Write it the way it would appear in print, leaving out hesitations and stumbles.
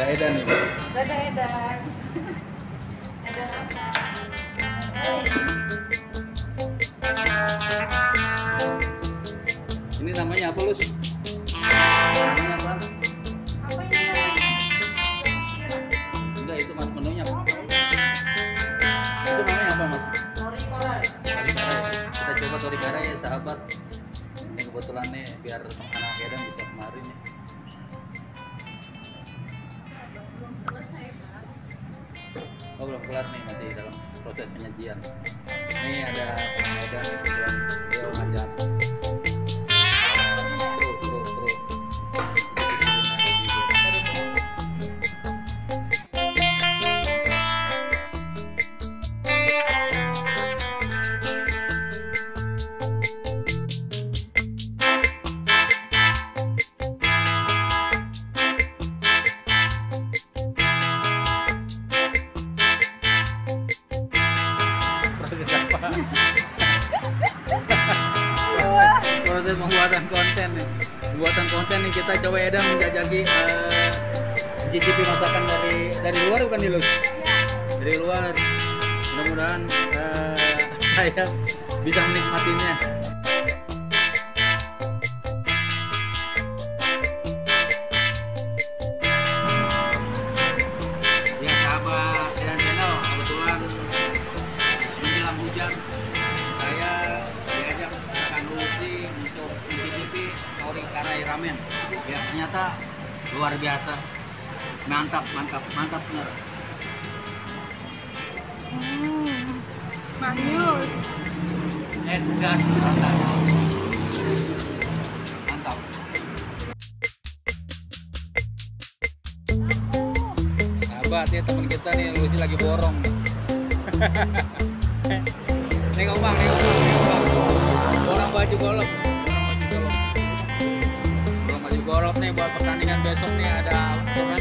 Edan nih. Dadah Edan. Edan Ini namanya apa, Lus? Namanya apa? apa ini? Enggak, itu Mas menunya. Itu namanya apa, Mas? Torikoran. Torikara ya. Kita coba torikara ya, sahabat. Ini kebetulan nih biar anak Edan bisa kemarin nih. Oh, belum kelar nih, masih dalam proses penyajian. Ini ada Bang Edan kebetulan beliau ngajak. Terus. Proses apa? Proses pembuatan konten nih. Pembuatan konten nih kita coba Edan menjajaki cicipi masakan dari luar bukan nih, Lus? Dari luar. Mudah-mudahan saya bisa menikmatinya. Ya, sahabat Edan Channel, kebetulan menjelang hujan saya diajak rekan Lucy untuk mencicipi torikara ramen. Ya, ternyata luar biasa, mantap benar. Manis. Gas rasanya mantap. Sahabat ya, teman kita nih Lucy lagi borong nih. Nengok bang. Borong baju golf. Borong baju golf nih buat pertandingan besok nih, ada turnamen